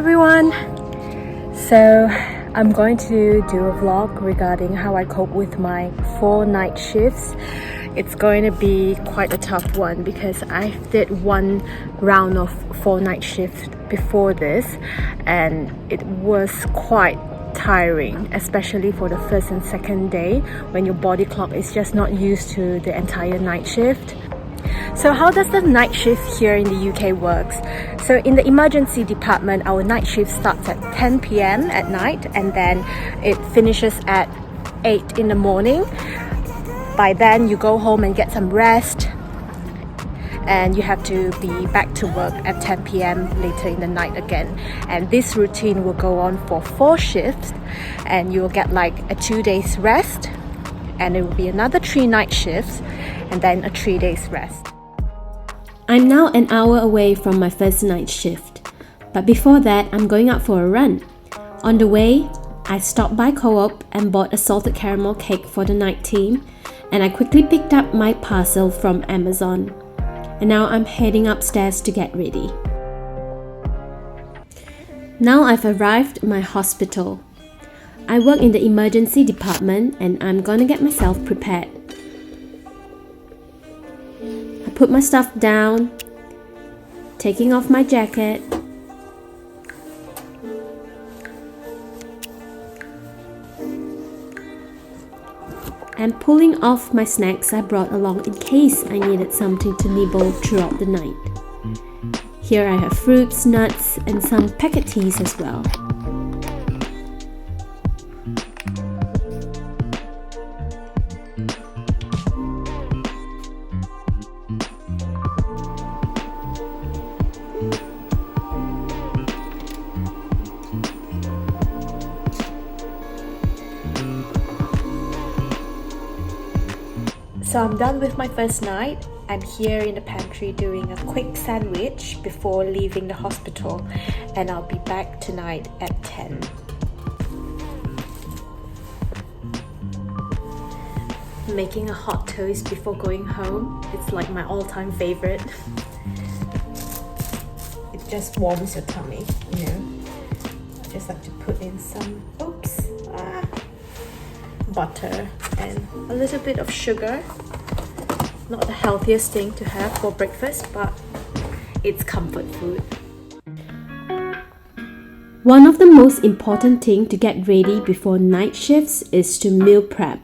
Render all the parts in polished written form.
everyone! So I'm going to do a vlog regarding how I cope with my 4 night shifts. It's going to be quite a tough one because I did one round of 4 night shifts before this and it was quite tiring, especially for the first and second day when your body clock is just not used to the entire night shift. So how does the night shift here in the UK works? So in the emergency department, our night shift starts at 10 p.m. at night and then it finishes at 8 in the morning. By then you go home and get some rest and you have to be back to work at 10 p.m. later in the night again. And this routine will go on for 4 shifts and you'll get like a 2 days rest and it will be another 3 night shifts and then a 3 days rest. I'm now an hour away from my first night shift, but before that I'm going out for a run. On the way, I stopped by Co-op and bought a salted caramel cake for the night team, and I quickly picked up my parcel from Amazon. And now I'm heading upstairs to get ready. Now I've arrived at my hospital. I work in the emergency department and I'm gonna get myself prepared. I put my stuff down, taking off my jacket, and pulling off my snacks I brought along in case I needed something to nibble throughout the night. Here I have fruits, nuts, and some packet teas as well. So I'm done with my first night. I'm here in the pantry doing a quick sandwich before leaving the hospital and I'll be back tonight at 10. Making a hot toast before going home, it's like my all-time favorite. It just warms your tummy, you know. I just like to put in some, butter and a little bit of sugar. Not the healthiest thing to have for breakfast, but it's comfort food. One of the most important things to get ready before night shifts is to meal prep,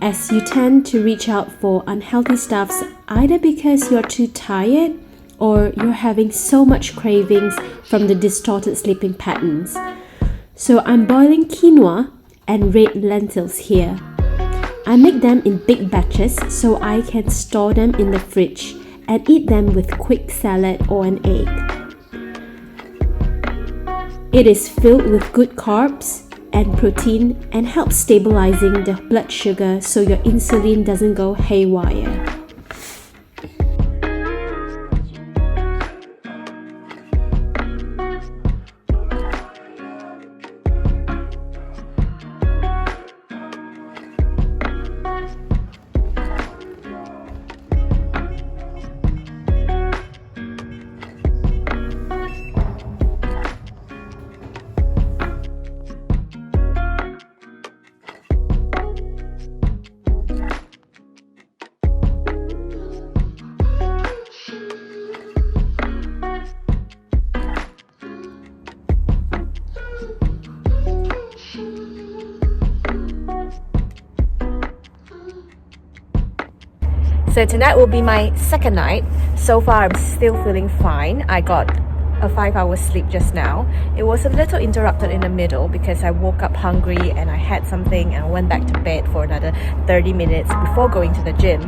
as you tend to reach out for unhealthy stuffs either because you're too tired or you're having so much cravings from the distorted sleeping patterns. So I'm boiling quinoa and red lentils here. I make them in big batches so I can store them in the fridge and eat them with quick salad or an egg. It is filled with good carbs and protein and helps stabilizing the blood sugar so your insulin doesn't go haywire. So tonight will be my second night. So far I'm still feeling fine. I got a 5-hour sleep just now. It was a little interrupted in the middle because I woke up hungry and I had something and I went back to bed for another 30 minutes before going to the gym.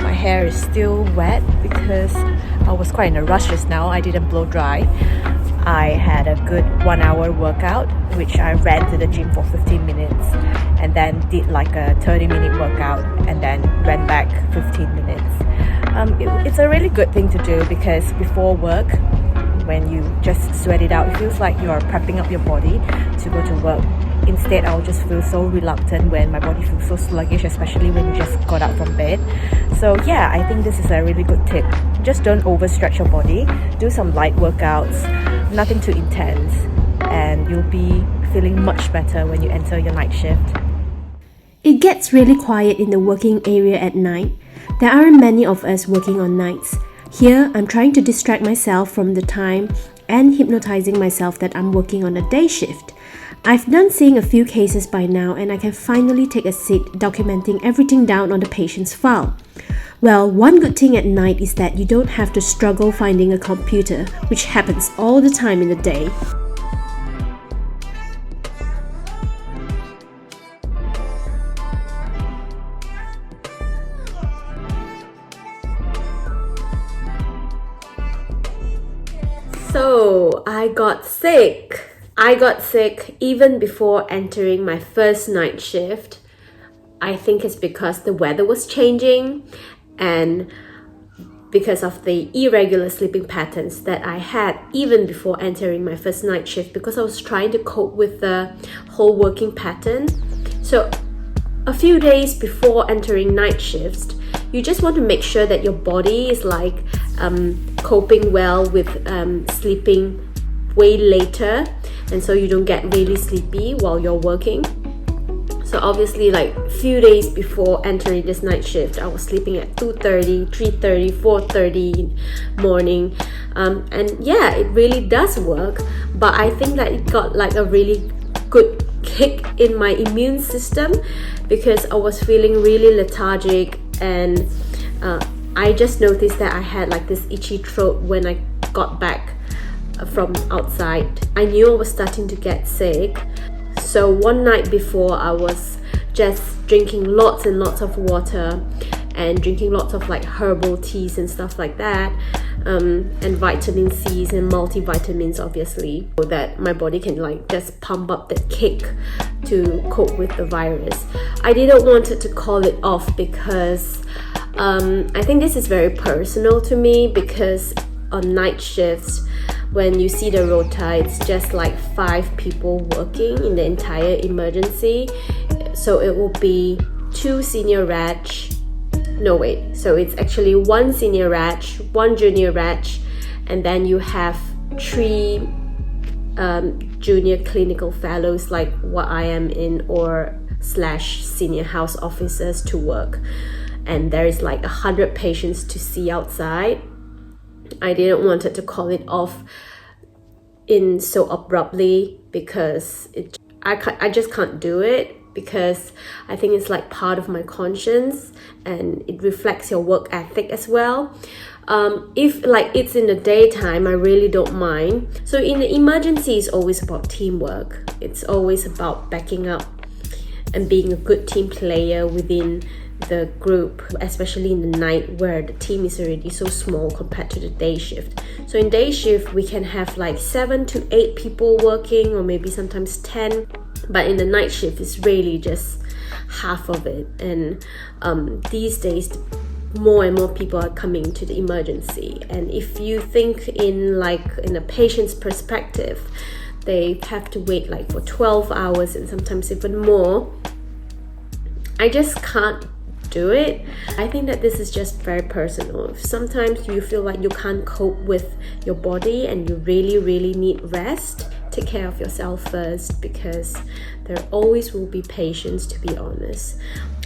My hair is still wet because I was quite in a rush just now. I didn't blow dry. I had a good 1-hour workout which I ran to the gym for 15 minutes and then did like a 30-minute workout and then ran back 15 minutes. It's a really good thing to do because before work, when you just sweat it out, it feels like you're prepping up your body to go to work. Instead, I'll just feel so reluctant when my body feels so sluggish, especially when you just got out from bed. So yeah, I think this is a really good tip. Just don't overstretch your body. Do some light workouts, nothing too intense. and you'll be feeling much better when you enter your night shift. It gets really quiet in the working area at night. There aren't many of us working on nights. Here, I'm trying to distract myself from the time and hypnotizing myself that I'm working on a day shift. I've done seeing a few cases by now, and I can finally take a seat documenting everything down on the patient's file. Well, one good thing at night is that you don't have to struggle finding a computer, which happens all the time in the day. So, I got sick. I got sick even before entering my first night shift. I think it's because the weather was changing and because of the irregular sleeping patterns that I had even before entering my first night shift, because I was trying to cope with the whole working pattern. So a few days before entering night shifts, you just want to make sure that your body is like coping well with sleeping way later, and so you don't get really sleepy while you're working. So obviously, like a few days before entering this night shift, I was sleeping at 2:30, 3:30, 4:30 morning, and yeah, it really does work. But I think that it got like a really good kick in my immune system because I was feeling really lethargic, and I just noticed that I had like this itchy throat when I got back from outside. I knew I was starting to get sick. So one night before, I was just drinking lots and lots of water and drinking lots of like herbal teas and stuff like that, and vitamin C's and multivitamins, obviously, so that my body can like just pump up that kick to cope with the virus. I didn't want to call it off because I think this is very personal to me, because on night shifts, when you see the rota, it's just like 5 people working in the entire emergency. So it will be 2 senior reg. No, wait. So it's actually 1 senior reg, 1 junior reg, and then you have 3 junior clinical fellows like what I am in, or / senior house officers to work. And there is like 100 patients to see outside. I didn't want to call it off in so abruptly because I just can't do it, because I think it's like part of my conscience and it reflects your work ethic as well. If like it's in the daytime, I really don't mind. So in the emergency, it's always about teamwork. It's always about backing up and being a good team player within the group, especially in the night where the team is already so small compared to the day shift. So in day shift, we can have like 7 to 8 people working, or maybe sometimes 10, but in the night shift, it's really just half of it. And these days, more and more people are coming to the emergency, and if you think in a patient's perspective, they have to wait like for 12 hours and sometimes even more. I just can't do it. I think that this is just very personal. If sometimes you feel like you can't cope with your body and you really need rest, take care of yourself first, because there always will be patients, to be honest.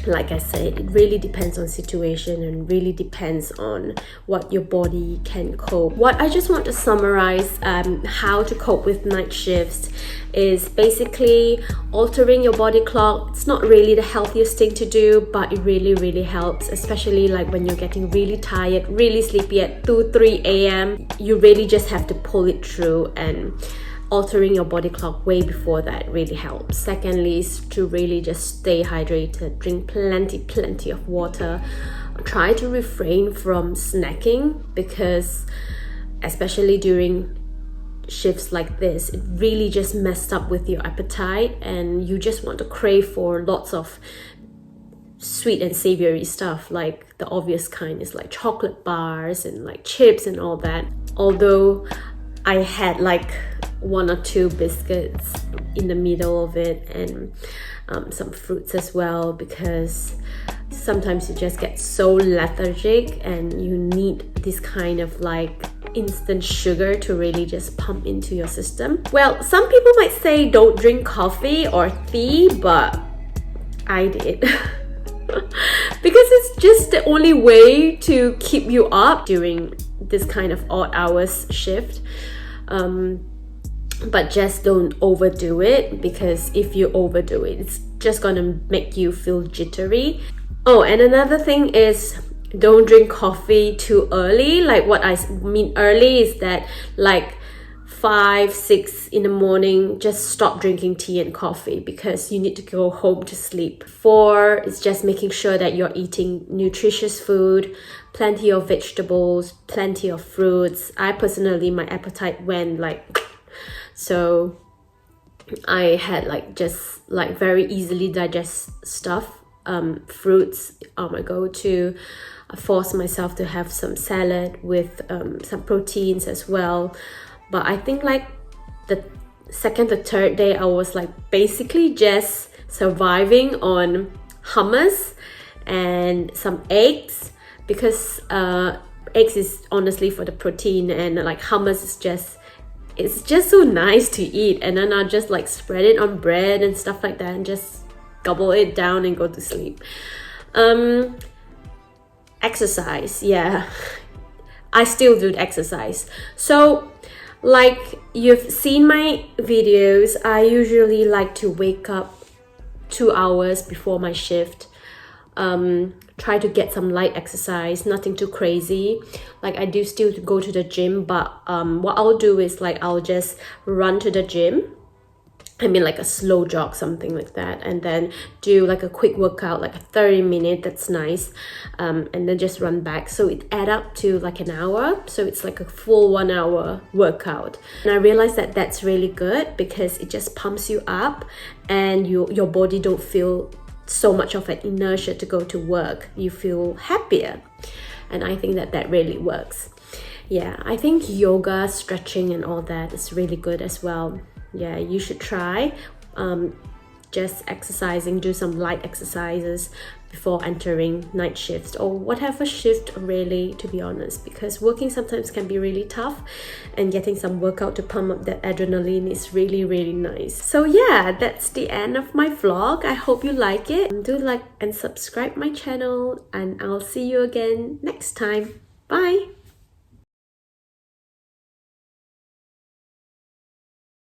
Like I said, it really depends on situation and really depends on what your body can cope. What I just want to summarize how to cope with night shifts is basically altering your body clock. It's not really the healthiest thing to do, but it really helps, especially like when you're getting really tired, really sleepy at 2-3 a.m. You really just have to pull it through, and altering your body clock way before that really helps. Secondly is to really just stay hydrated, drink plenty of water. Try to refrain from snacking, because especially during shifts like this, it really just messed up with your appetite, and you just want to crave for lots of sweet and savory stuff. Like the obvious kind is like chocolate bars and like chips and all that. Although I had like 1 or 2 biscuits in the middle of it, and some fruits as well, because sometimes you just get so lethargic and you need this kind of like instant sugar to really just pump into your system. Well, some people might say don't drink coffee or tea, but I did. Because it's just the only way to keep you up during this kind of odd hours shift. But just don't overdo it, because if you overdo it, it's just gonna make you feel jittery. Oh, and another thing is don't drink coffee too early. Like what I mean early is that like 5, 6 in the morning, just stop drinking tea and coffee because you need to go home to sleep. 4 is just making sure that you're eating nutritious food, plenty of vegetables, plenty of fruits. I personally, my appetite went like, so I had like just like very easily digest stuff. Fruits are my go-to. I force myself to have some salad with some proteins as well. But I think like the second or third day, I was like basically just surviving on hummus and some eggs, because eggs is honestly for the protein, and like hummus is just, it's just so nice to eat. And then I'll just like spread it on bread and stuff like that and just gobble it down and go to sleep. Exercise, yeah, I still do exercise. So like you've seen my videos, I usually like to wake up 2 hours before my shift. Try to get some light exercise, nothing too crazy. Like I do still go to the gym, but what I'll do is like I'll just run to the gym. I mean like a slow jog, something like that, and then do like a quick workout, like a 30-minute, that's nice, and then just run back. So it add up to like an hour, so it's like a full 1 hour workout. And I realized that that's really good because it just pumps you up and your body don't feel so much of an inertia to go to work. You feel happier, and I think that that really works. Yeah, I think yoga, stretching and all that is really good as well. Yeah, you should try just exercising, do some light exercises before entering night shifts or whatever shift really, to be honest, because working sometimes can be really tough, and getting some workout to pump up that adrenaline is really, really nice. So yeah, that's the end of my vlog. I hope you like it. Do like and subscribe my channel, and I'll see you again next time. Bye.